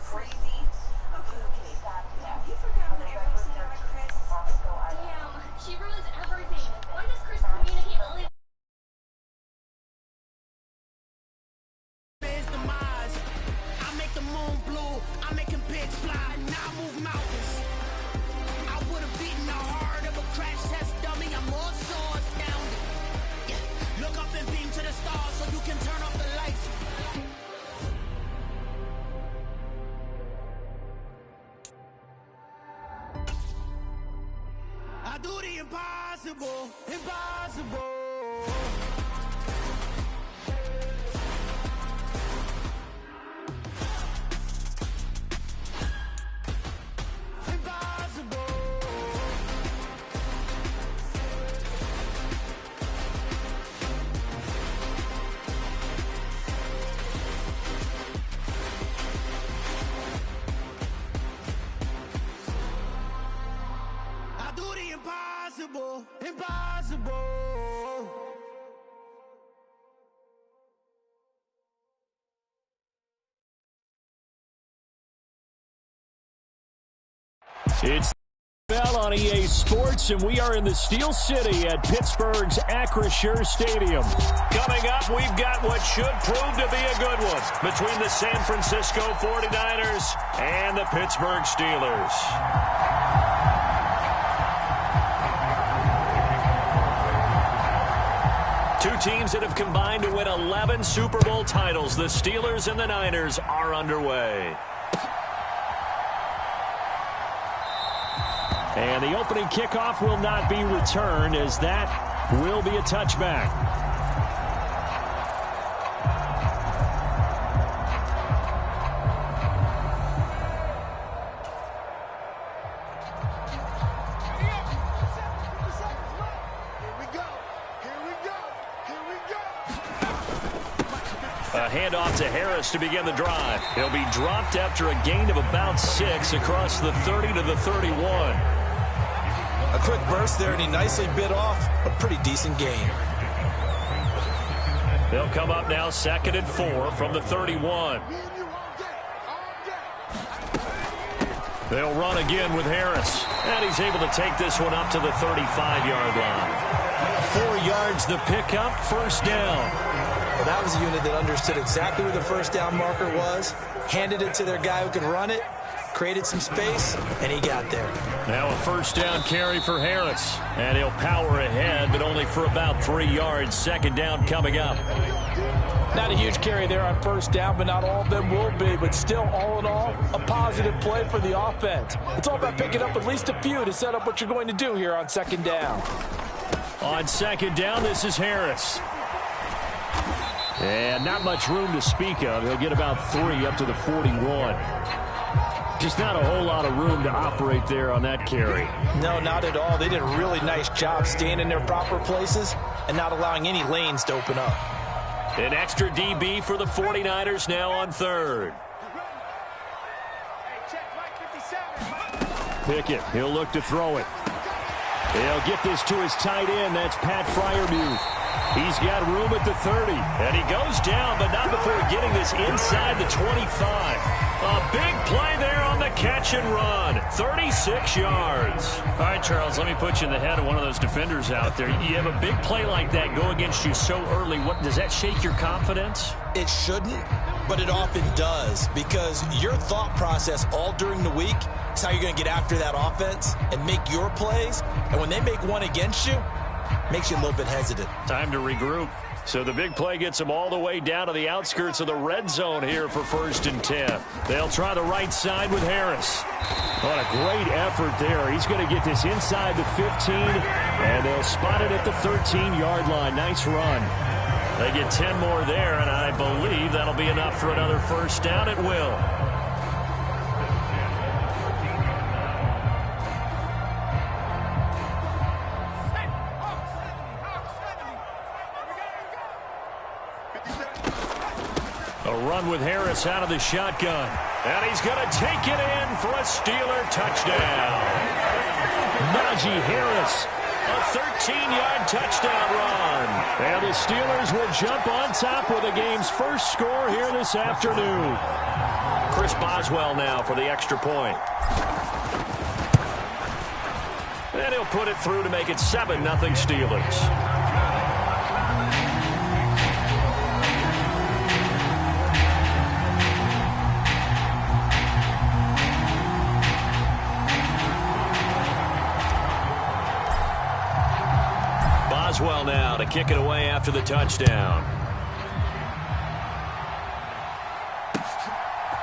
crazy. Okay. Have you forgotten the arrow center, Chris? Damn, she ruins everything. Why does Chris communicate only? I make the moon blue, I make him pigs fly, now I move mountains. I would have beaten the heart of a crash test dummy, I'm more so astounded. Yeah. Look up and beam to the stars so you can turn off the lights. I do the impossible, impossible. Impossible, impossible. It's Bell on EA Sports, and we are in the Steel City at Pittsburgh's Acrisure Stadium. Coming up, we've got what should prove to be a good one between the San Francisco 49ers and the Pittsburgh Steelers. Two teams that have combined to win 11 Super Bowl titles. The Steelers and the Niners are underway. And the opening kickoff will not be returned, as that will be a touchback. A handoff to Harris to begin the drive. He'll be dropped after a gain of about 6 across the 30 to the 31. A quick burst there, and he nicely bit off a pretty decent gain. They'll come up now 2nd and 4 from the 31. They'll run again with Harris. And he's able to take this one up to the 35-yard line. 4 yards the pickup, first down. Well, that was a unit that understood exactly where the first down marker was, handed it to their guy who could run it, created some space, and he got there. Now a first down carry for Harris. And he'll power ahead, but only for about 3 yards. Second down coming up. Not a huge carry there on first down, but not all of them will be. But still, all in all, a positive play for the offense. It's all about picking up at least a few to set up what you're going to do here on second down. On second down, this is Harris. And not much room to speak of. He'll get about 3 up to the 41. Just not a whole lot of room to operate there on that carry. No, not at all. They did a really nice job staying in their proper places and not allowing any lanes to open up. An extra DB for the 49ers now on third. Pickett, he'll look to throw it. He'll get this to his tight end. That's Pat Freiermuth. He's got room at the 30. And he goes down, but not before getting this inside the 25. A big play there on the catch and run. 36 yards. All right, Charles, let me put you in the head of one of those defenders out there. You have a big play like that go against you so early. What does that shake your confidence? It shouldn't, but it often does, because your thought process all during the week is how you're going to get after that offense and make your plays. And when they make one against you, makes you a little bit hesitant. Time to regroup. So the big play gets them all the way down to the outskirts of the red zone here for 1st and 10. They'll try the right side with Harris. What a great effort there. He's going to get this inside the 15, and they'll spot it at the 13-yard line. Nice run. They get 10 more there, and I believe that'll be enough for another first down. It will. A run with Harris out of the shotgun. And he's going to take it in for a Steeler touchdown. Najee Harris, a 13-yard touchdown run. And the Steelers will jump on top with the game's first score here this afternoon. Chris Boswell now for the extra point. And he'll put it through to make it 7-0 Steelers. Boswell now to kick it away after the touchdown.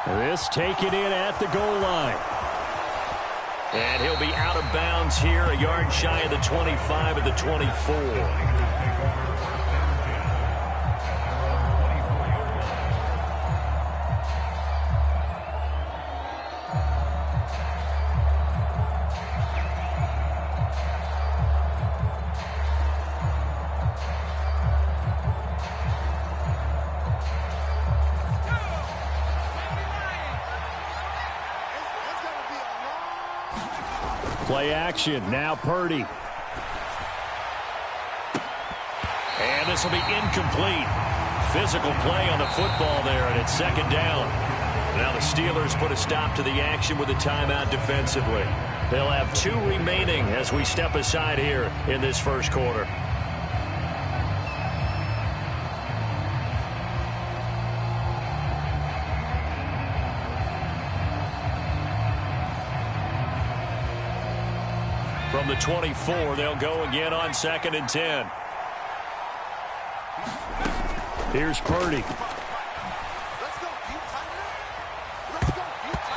This taken in at the goal line. And he'll be out of bounds here, a yard shy of the 25 at the 24. Play action. Now Purdy. And this will be incomplete. Physical play on the football there, and it's second down. Now the Steelers put a stop to the action with a timeout defensively. They'll have 2 remaining as we step aside here in this first quarter. From the 24, they'll go again on 2nd and 10. Here's Purdy.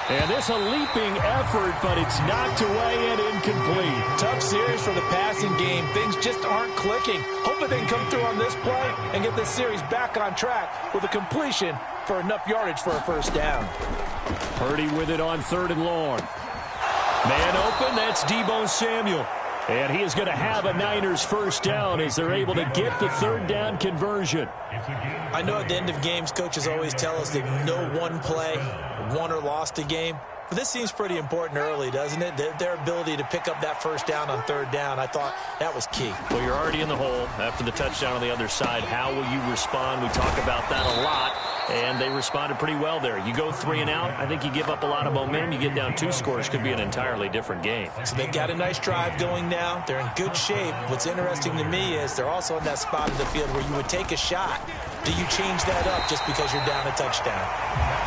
And this a leaping effort, but it's knocked away and incomplete. Tough series for the passing game. Things just aren't clicking. Hoping they can come through on this play and get this series back on track with a completion for enough yardage for a first down. Purdy with it on 3rd and long. Man open, that's Deebo Samuel. And he is going to have a Niners first down as they're able to get the 3rd down conversion. I know at the end of games, coaches always tell us that no one play won or lost a game. But this seems pretty important early, doesn't it? Their ability to pick up that first down on 3rd down, I thought that was key. Well, you're already in the hole after the touchdown on the other side. How will you respond? We talk about that a lot. And they responded pretty well there. You go 3 and out, I think you give up a lot of momentum. You get down 2 scores, could be an entirely different game. So they've got a nice drive going now. They're in good shape. What's interesting to me is they're also in that spot of the field where you would take a shot. Do you change that up just because you're down a touchdown?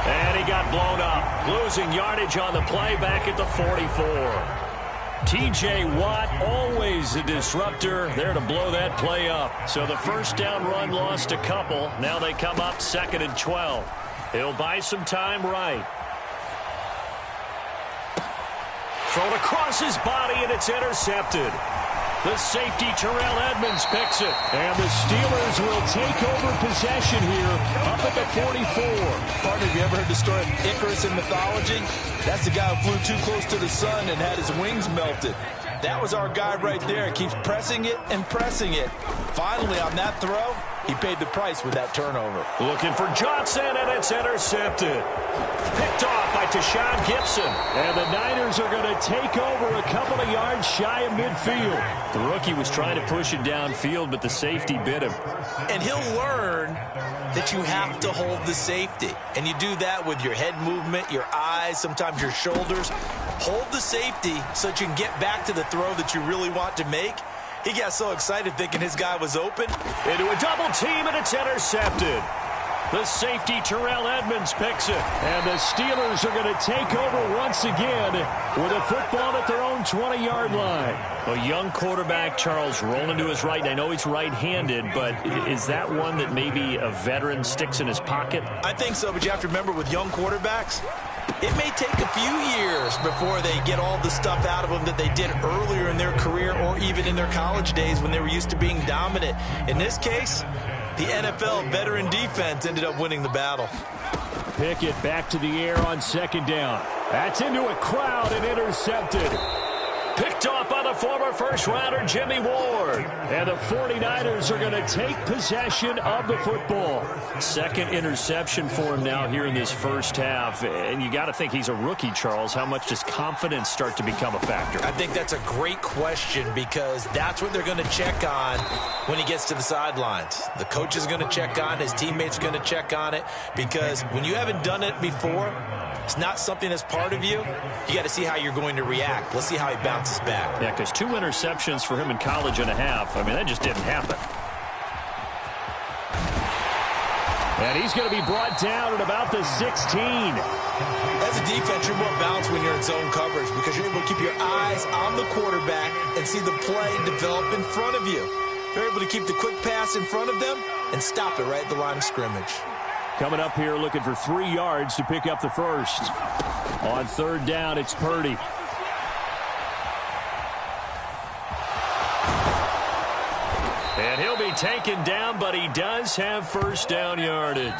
And he got blown up. Losing yardage on the play back at the 44. T.J. Watt, always a disruptor, there to blow that play up. So the first down run lost a couple. Now they come up 2nd and 12. He'll buy some time right. Thrown across his body, and it's intercepted. The safety, Terrell Edmonds, picks it. And the Steelers will take over possession here up at the 44. Partner, have you ever heard the story of Icarus in mythology? That's the guy who flew too close to the sun and had his wings melted. That was our guy right there. Keeps pressing it and pressing it. Finally, on that throw, he paid the price with that turnover. Looking for Johnson, and it's intercepted. Picked off by Tashawn Gibson. And the Niners are going to take over a couple of yards shy of midfield. The rookie was trying to push it downfield, but the safety bit him. And he'll learn that you have to hold the safety. And you do that with your head movement, your eyes, sometimes your shoulders. Hold the safety so that you can get back to the throw that you really want to make. He got so excited thinking his guy was open. Into a double team, and it's intercepted. The safety, Terrell Edmonds, picks it. And the Steelers are going to take over once again with a football at their own 20-yard line. A young quarterback, Charles, rolling to his right. I know he's right-handed, but is that one that maybe a veteran sticks in his pocket? I think so, but you have to remember with young quarterbacks, it may take a few years before they get all the stuff out of them that they did earlier in their career or even in their college days when they were used to being dominant. In this case, the NFL veteran defense ended up winning the battle. Pickett back to the air on 2nd down. That's into a crowd and intercepted. Picked off by the former first-rounder Jimmy Ward. And the 49ers are going to take possession of the football. 2nd interception for him now here in this first half. And you got to think he's a rookie, Charles. How much does confidence start to become a factor? I think that's a great question because that's what they're going to check on when he gets to the sidelines. The coach is going to check on it. His teammates are going to check on it because when you haven't done it before, it's not something that's part of you, you got to see how you're going to react. Let's see how he bounces back. Yeah, because 2 interceptions for him in college and a half. I mean, that just didn't happen. And he's going to be brought down at about the 16. As a defense, you're more balanced when you're in zone coverage because you're able to keep your eyes on the quarterback and see the play develop in front of you. You're able to keep the quick pass in front of them and stop it right at the line of scrimmage. Coming up here looking for 3 yards to pick up the first. On 3rd down, it's Purdy. And he'll be taken down, but he does have first down yardage.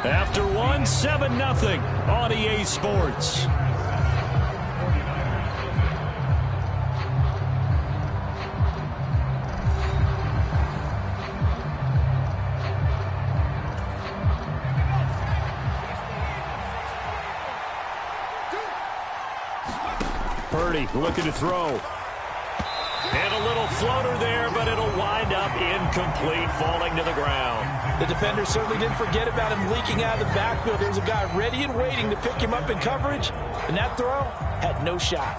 After 1, 7-0 on EA Sports. Purdy looking to throw. And a little floater there, but it'll wind up incomplete, falling to the ground. The defender certainly didn't forget about him leaking out of the backfield. There's a guy ready and waiting to pick him up in coverage, and that throw had no shot.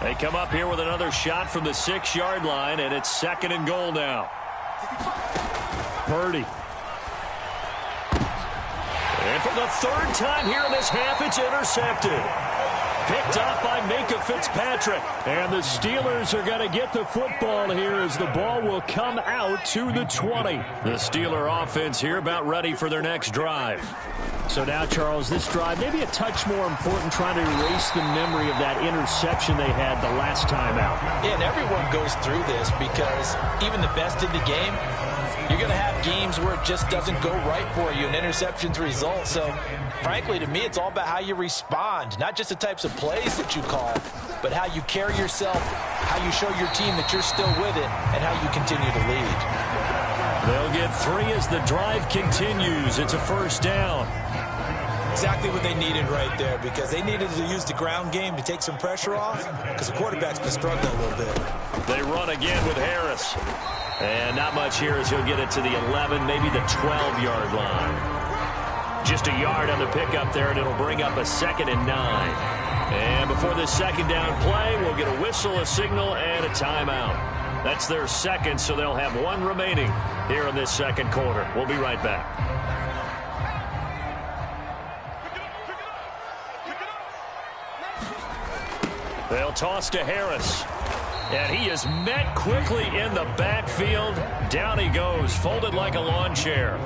They come up here with another shot from the 6-yard line, and it's 2nd and goal now. Purdy. And for the 3rd time here in this half, it's intercepted. Picked up by Minka Fitzpatrick. And the Steelers are going to get the football here as the ball will come out to the 20. The Steeler offense here about ready for their next drive. So now, Charles, this drive maybe a touch more important, trying to erase the memory of that interception they had the last time out. Yeah, and everyone goes through this because even the best in the game, you're going to have games where it just doesn't go right for you, and interceptions result. So, frankly, to me, it's all about how you respond, not just the types of plays that you call, but how you carry yourself, how you show your team that you're still with it, and how you continue to lead. They'll get 3 as the drive continues. It's a first down. Exactly what they needed right there, because they needed to use the ground game to take some pressure off, because the quarterback's been struggling a little bit. They run again with Harris. And not much here as he'll get it to the 11, maybe the 12-yard line. Just a yard on the pickup there, and it'll bring up a 2nd and 9. And before this 2nd down play, we'll get a whistle, a signal, and a timeout. That's their 2nd, so they'll have 1 remaining here in this 2nd quarter. We'll be right back. They'll toss to Harris. And he is met quickly in the backfield. Down he goes, folded like a lawn chair.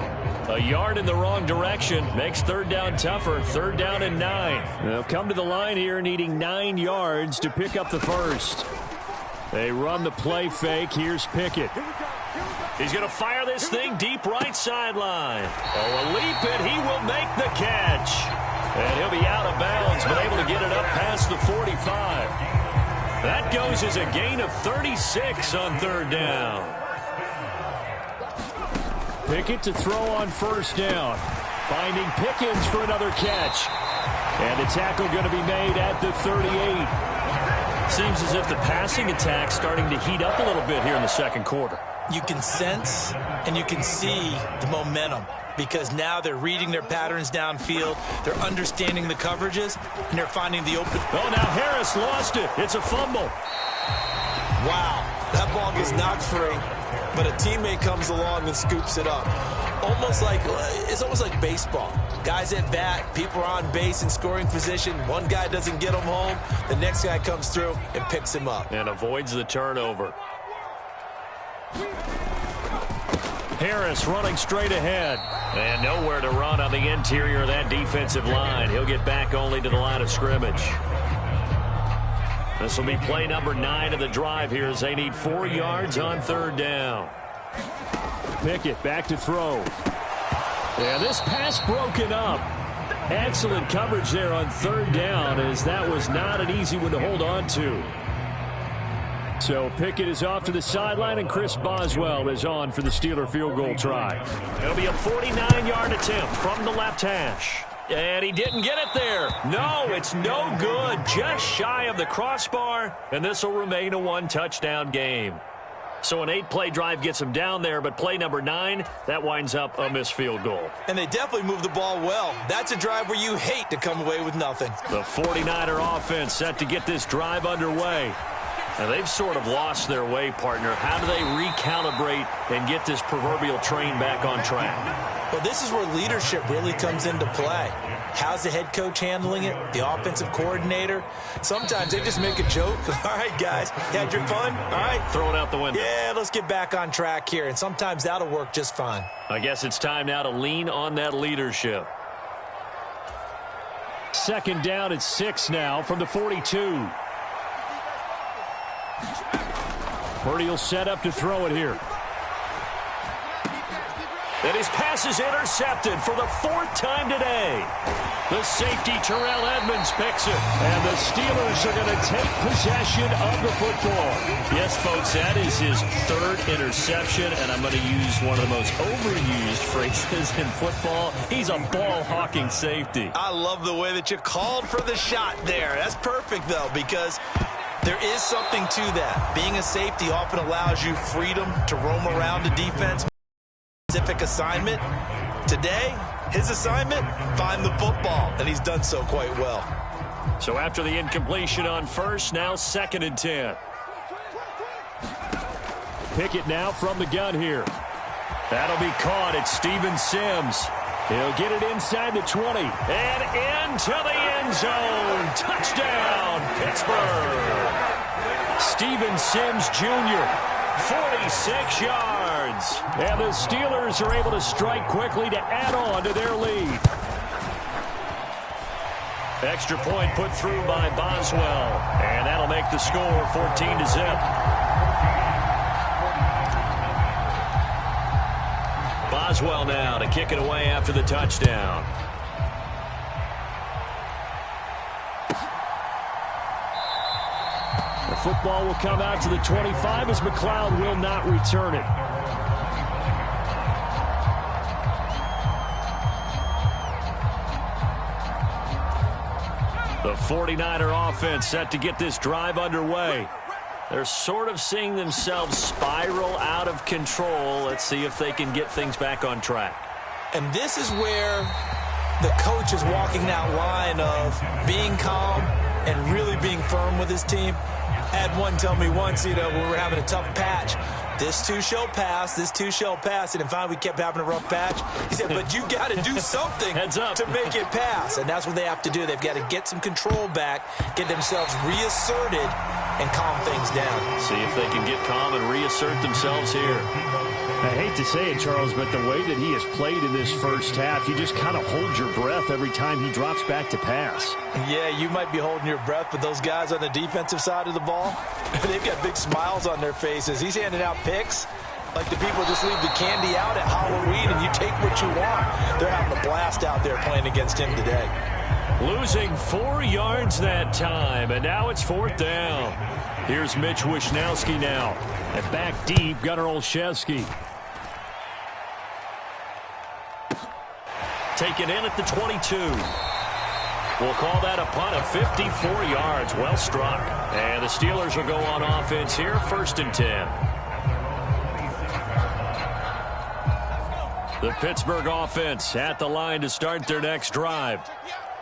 A yard in the wrong direction makes 3rd down tougher. 3rd down and 9. They'll come to the line here needing 9 yards to pick up the first. They run the play fake. Here's Pickett. He's going to fire this thing deep right sideline. Oh, a leap, and he will make the catch. And he'll be out of bounds, but able to get it up past the 45. That goes as a gain of 36 on 3rd down. Pickett to throw on 1st down. Finding Pickens for another catch. And the tackle going to be made at the 38. Seems as if the passing attack's starting to heat up a little bit here in the 2nd quarter. You can sense and you can see the momentum, because now they're reading their patterns downfield, they're understanding the coverages, and they're finding the open. Oh, now Harris lost it. It's a fumble. Wow, that ball gets knocked free, but a teammate comes along and scoops it up. It's almost like baseball. Guys at bat, people are on base in scoring position. One guy doesn't get him home, the next guy comes through and picks him up. And avoids the turnover. Harris running straight ahead. And nowhere to run on the interior of that defensive line. He'll get back only to the line of scrimmage. This will be play number 9 of the drive here as they need 4 yards on 3rd down. Pickett back to throw. Yeah, this pass broken up. Excellent coverage there on 3rd down, as that was not an easy one to hold on to. So Pickett is off to the sideline, and Chris Boswell is on for the Steeler field goal try. It'll be a 49-yard attempt from the left hash. And he didn't get it there. No, it's no good. Just shy of the crossbar, and this will remain a 1-touchdown game. So an 8-play drive gets them down there, but play number 9, that winds up a missed field goal. And they definitely moved the ball well. That's a drive where you hate to come away with nothing. The 49er offense set to get this drive underway. And they've sort of lost their way, partner. How do they recalibrate and get this proverbial train back on track? Well, this is where leadership really comes into play. How's the head coach handling it? The offensive coordinator? Sometimes they just make a joke. All right, guys, you had your fun? All right. Throw it out the window. Yeah, let's get back on track here. And sometimes that'll work just fine. I guess it's time now to lean on that leadership. Second down at 6 now from the 42. Purdy will set up to throw it here. And his pass is intercepted for the 4th time today. The safety, Terrell Edmonds, picks it. And the Steelers are going to take possession of the football. Yes, folks, that is his 3rd interception, and I'm going to use one of the most overused phrases in football. He's a ball-hawking safety. I love the way that you called for the shot there. That's perfect, though, because there is something to that. Being a safety often allows you freedom to roam around the defense. Specific assignment. Today, his assignment, find the football, and he's done so quite well. So after the incompletion on first, now 2nd and 10. Pickett now from the gun here. That'll be caught. It's Steven Sims. He'll get it inside the 20 and into the end zone. Touchdown, Pittsburgh. Steven Sims Jr., 46 yards. And the Steelers are able to strike quickly to add on to their lead. Extra point put through by Boswell. And that'll make the score 14-0. Boswell now to kick it away after the touchdown. The football will come out to the 25 as McLeod will not return it. The 49er offense set to get this drive underway. They're sort of seeing themselves spiral out of control. Let's see if they can get things back on track. And this is where the coach is walking that line of being calm and really being firm with his team. I had one tell me once, when we were having a tough patch, this too shall pass, this too shall pass. And finally we kept having a rough patch. He said, but you got to do something to make it pass. And that's what they have to do. They've got to get some control back, get themselves reasserted, and calm things down. See if they can get calm and reassert themselves here. I hate to say it, Charles, but the way that he has played in this first half, you just kind of hold your breath every time he drops back to pass. Yeah, you might be holding your breath, but those guys on the defensive side of the ball, they've got big smiles on their faces. He's handing out picks like the people just leave the candy out at Halloween and you take what you want. They're having a blast out there playing against him today. Losing 4 yards that time, and now it's 4th down. Here's Mitch Wishnowski now. And back deep, Gunnar Olszewski. Taken in at the 22. We'll call that a punt of 54 yards. Well struck. And the Steelers will go on offense here, 1st and 10. The Pittsburgh offense at the line to start their next drive.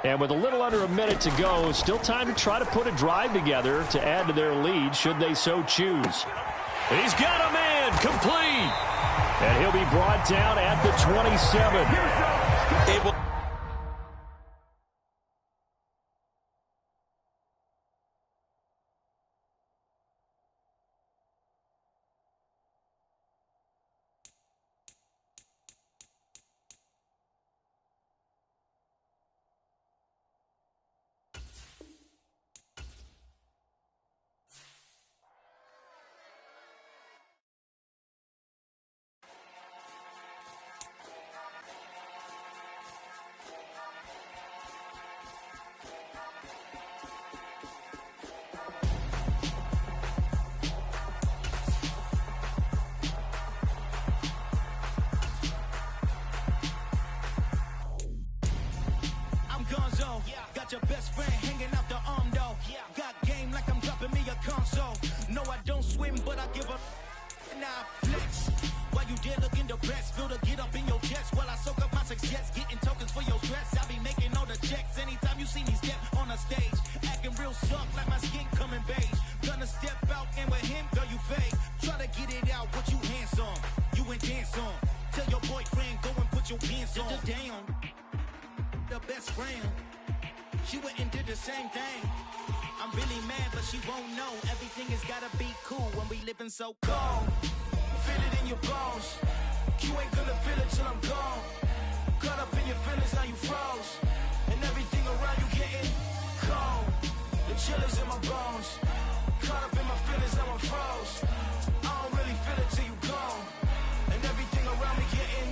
And with a little under a minute to go, still time to try to put a drive together to add to their lead should they so choose. He's got a man, complete. And he'll be brought down at the 27. she went and did the same thing. I'm really mad, but she won't know. Everything has gotta be cool when we living so cold. Feel it in your bones. You ain't gonna feel it till I'm gone. Caught up in your feelings, now you froze. And everything around you getting cold. The chill is in my bones. Caught up in my feelings, now I'm froze. I don't really feel it till you gone. And everything around me getting,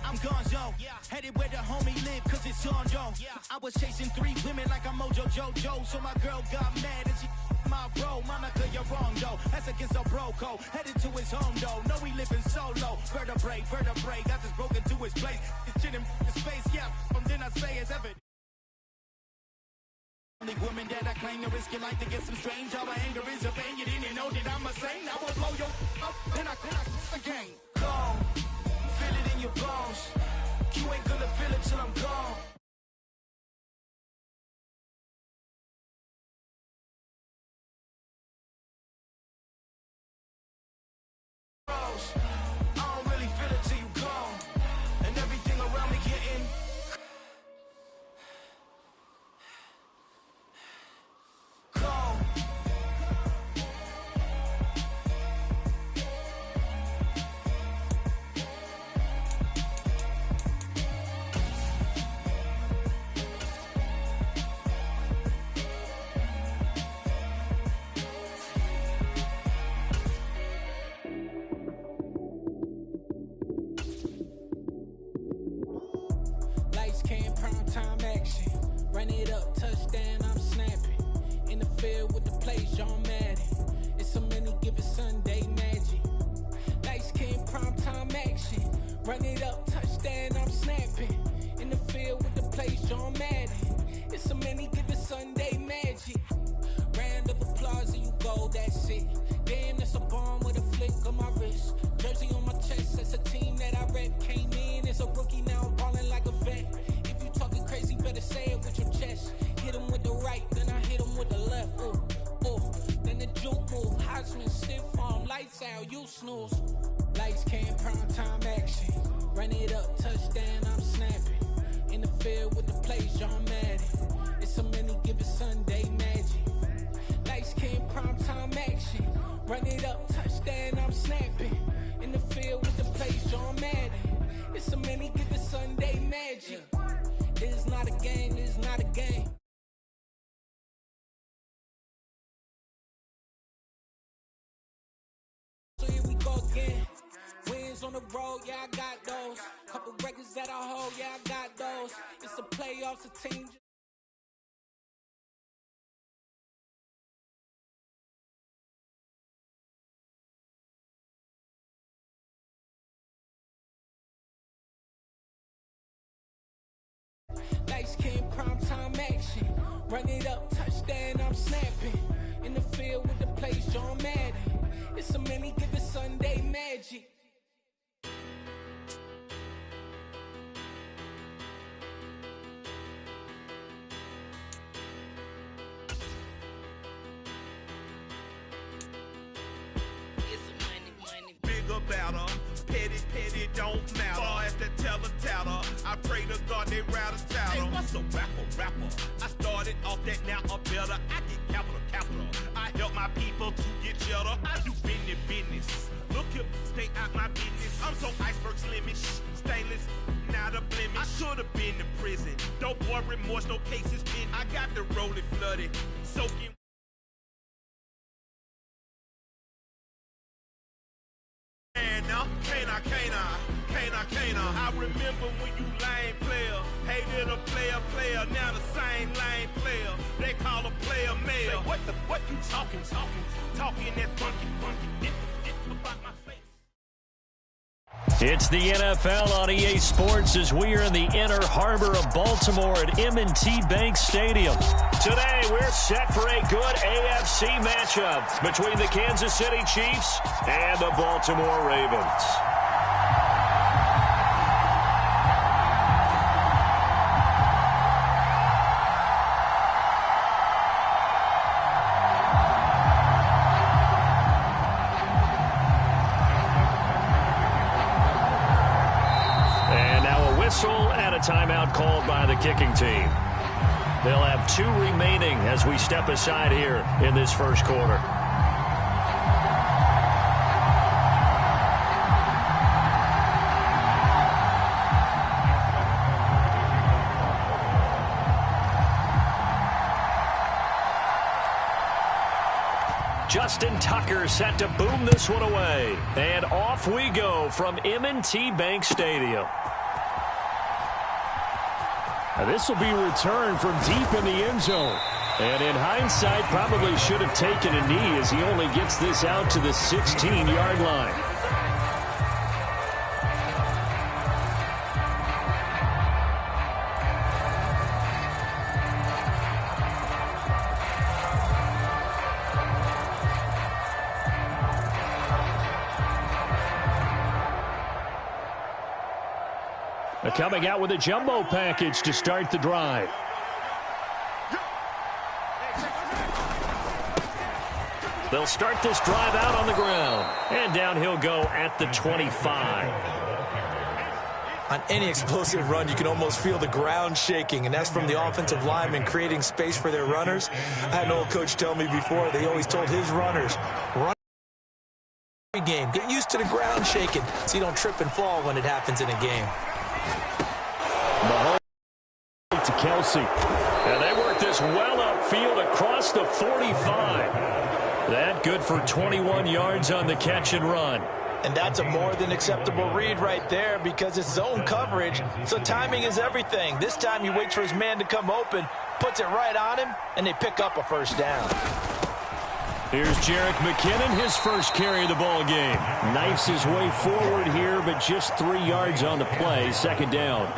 I'm gonzo. Headed where the homie live, cause it's on, yo. I was chasing 3 women like I'm Mojo Jojo. So my girl got mad and she my bro. Monica, you're wrong, though. That's against a bro code. Headed to his home, though. No, we living solo. Vertebrae. Got this broken to his place. It's shit in his face, yeah. From then I say it's ever. Only woman that I claim to risk your life to get some strange. All my anger is a pain. You didn't know that I'm a saint. I will blow your up, then I again. Gone. Feel it in your bones. You ain't gonna feel it till I'm gone. I don't really feel it till you gone. And everything around me getting cold. Lights came, prime time action. Run it up, touchdown, I'm snapping. In the field with the plays, John Maden. It's so many, give it Sunday magic. Lights came, prime time action. Run it up, touchdown, I'm snapping. In the field with the plays, John Maden. It's so many, give it Sunday magic. Round of applause and you go, that's it. Damn, that's a bomb with a flick on my wrist. Jersey on my chest, that's a team that I rep. Came in as a rookie, now I'm ballin' like a vet. If you talking crazy, better say it with your chest. Hit him with the right, then I hit him with the left. Ooh, ooh. Then the juke move, Heisman, stiff arm, lights out, you snooze. Lights came, prime time action. Run it up, touchdown, I'm snapping. In the field with the plays, John Maden. It's so many, give it Sunday magic. Lights came, prime time action. Run it up, touchdown, I'm snapping. In the field with the plays, John Maden. It's so many, give it Sunday magic. This is not a game, this is not a game. So here we go again. Wins on the road, yeah, I got those. Couple records that I hold, yeah, I got those. It's the playoffs, a team. Lights came, prime time action. Run it up, touchdown, I'm snapping. In the field with the plays, John Maden. It's so many, give it Sunday magic. Bigger, better, petty, don't matter. Far as that teller, I pray to God they rather tattle. Hey, what's a rapper? I started off that, now I'm better. I get capital. I help my people to get cheddar. I do business. Look here, stay out my business. I'm so iceberg slimish, stainless, not a blemish. I should've been in prison. Don't boy remorse, no cases pinned. I got the rolling flooded, soaking. Can't I remember when you lame player hated a player, now the same lame player they call a player mayor. Say, what you talking that funky about my face. It's the NFL on EA Sports as we are in the inner harbor of Baltimore at M&T Bank Stadium. Today, we're set for a good AFC matchup between the Kansas City Chiefs and the Baltimore Ravens. And now a whistle and a timeout called by the kicking team. They'll have 2 remaining as we step aside here in this first quarter. Justin Tucker set to boom this one away. And off we go from M&T Bank Stadium. Now this will be returned from deep in the end zone. And in hindsight, probably should have taken a knee as he only gets this out to the 16-yard line. Coming out with a jumbo package to start the drive. They'll start this drive out on the ground. And down he'll go at the 25. On any explosive run, you can almost feel the ground shaking, and that's from the offensive linemen creating space for their runners. I had an old coach tell me before, they always told his runners, run every game. Get used to the ground shaking so you don't trip and fall when it happens in a game. Mahomes to Kelsey. And they work this well upfield across the 45. That good for 21 yards on the catch and run. And that's a more than acceptable read right there because it's zone coverage, so timing is everything. This time he waits for his man to come open, puts it right on him, and they pick up a first down. Here's Jerick McKinnon, his first carry of the ball game. Knifes his way forward here, but just 3 yards on the play, second down.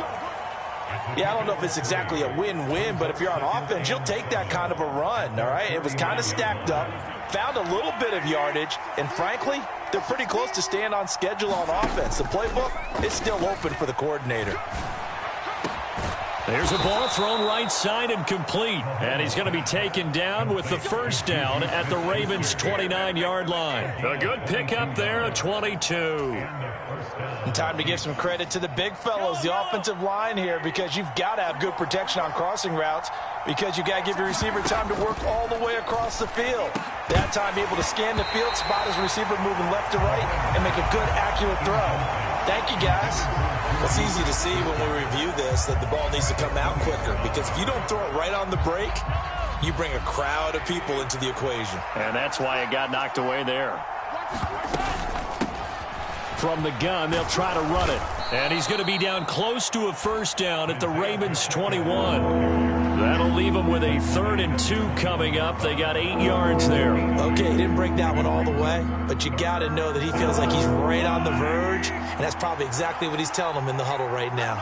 Yeah, I don't know if it's exactly a win-win, but if you're on offense, you'll take that kind of a run, all right? It was kind of stacked up, found a little bit of yardage, and frankly, they're pretty close to staying on schedule on offense. The playbook is still open for the coordinator. There's a ball thrown right side and complete. And he's going to be taken down with the first down at the Ravens' 29-yard line. A good pickup there at 22. And time to give some credit to the big fellows, the offensive line here, because you've got to have good protection on crossing routes because you've got to give your receiver time to work all the way across the field. That time, be able to scan the field, spot his receiver moving left to right, and make a good, accurate throw. Thank you, guys. It's easy to see when we review this that the ball needs to come out quicker because if you don't throw it right on the break, you bring a crowd of people into the equation. And that's why it got knocked away there. From the gun, they'll try to run it. And he's going to be down close to a first down at the Ravens' 21. That'll leave them with a 3rd and 2 coming up. They got 8 yards there. Okay, he didn't break that one all the way, but you got to know that he feels like he's right on the verge, and that's probably exactly what he's telling them in the huddle right now.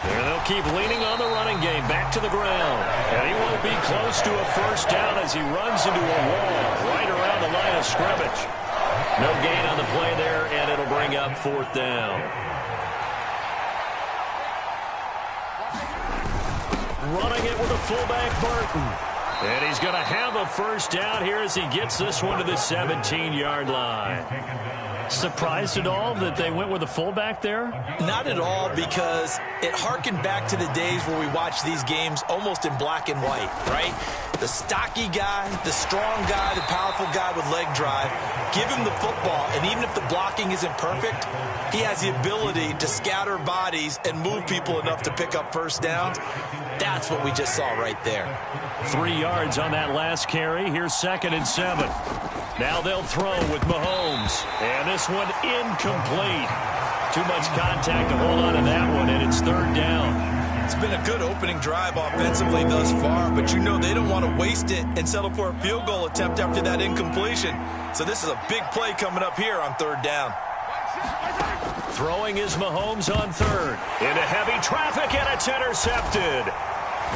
There they'll keep leaning on the running game, back to the ground. And he won't be close to a first down as he runs into a wall right around the line of scrimmage. No gain on the play there, and it'll bring up 4th down. Running it with a fullback, Burton. And he's going to have a first down here as he gets this one to the 17-yard line. Surprised at all that they went with a fullback there? Not at all, because it harkened back to the days where we watched these games almost in black and white, right? The stocky guy, the strong guy, the powerful guy with leg drive, give him the football, and even if the blocking isn't perfect, he has the ability to scatter bodies and move people enough to pick up first downs. That's what we just saw right there. 3 yards on that last carry. Here's 2nd and 7. Now they'll throw with Mahomes. And this one incomplete. Too much contact to hold on to that one, and it's 3rd down. It's been a good opening drive offensively thus far, but you know they don't want to waste it and settle for a field goal attempt after that incompletion. So this is a big play coming up here on 3rd down. Throwing is Mahomes on 3rd. Into heavy traffic, and it's intercepted.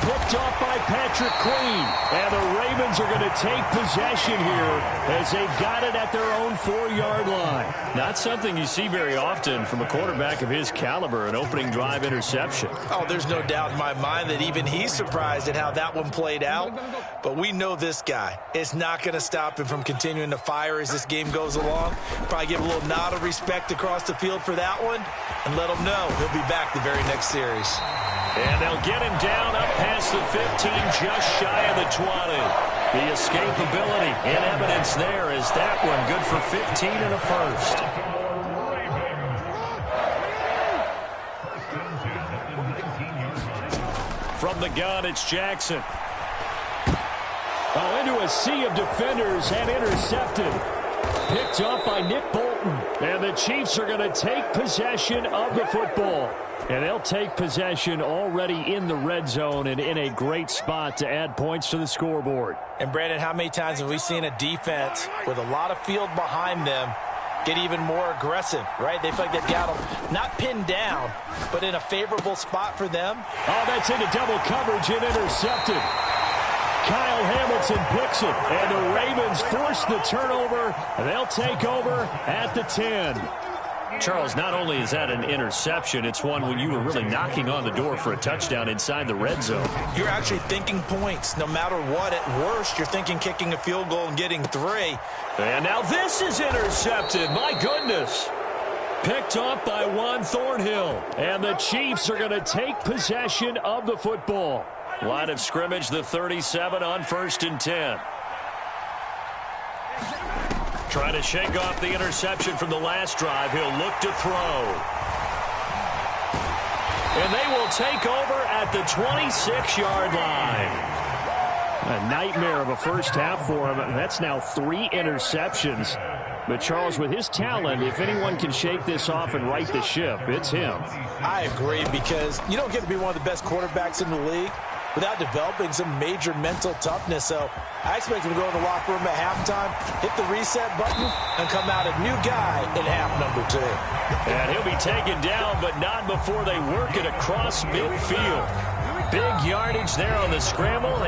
Picked off by Patrick Queen. And the Ravens are going to take possession here as they got it at their own 4-yard line. Not something you see very often from a quarterback of his caliber, an opening drive interception. Oh, there's no doubt in my mind that even he's surprised at how that one played out. But we know this guy is not going to stop him from continuing to fire as this game goes along. Probably give a little nod of respect across the field for that one and let him know he'll be back the very next series. And they'll get him down up past the 15, just shy of the 20. The escapability in evidence there is that one good for 15 and a first. From the gun, it's Jackson. Oh, into a sea of defenders and intercepted. Picked up by Nick Bolton. And the Chiefs are going to take possession of the football. And they'll take possession already in the red zone and in a great spot to add points to the scoreboard. And, Brandon, how many times have we seen a defense with a lot of field behind them get even more aggressive, right? They feel like they've got them not pinned down, but in a favorable spot for them. Oh, that's into double coverage and intercepted. Kyle Hamilton picks it, and the Ravens force the turnover. They'll take over at the 10. Charles, not only is that an interception, it's one when you were really knocking on the door for a touchdown inside the red zone. You're actually thinking points. No matter what, at worst, you're thinking kicking a field goal and getting 3. And now this is intercepted. My goodness. Picked off by Juan Thornhill. And the Chiefs are going to take possession of the football. Line of scrimmage, the 37 on 1st and 10. Trying to shake off the interception from the last drive. He'll look to throw. And they will take over at the 26-yard line. A nightmare of a first half for him. That's now 3 interceptions. But, Charles, with his talent, if anyone can shake this off and right the ship, it's him. I agree, because you don't get to be one of the best quarterbacks in the league without developing some major mental toughness. So I expect him to go in the locker room at halftime, hit the reset button, and come out a new guy in half number 2. And he'll be taken down, but not before they work it across midfield. Big yardage there on the scramble.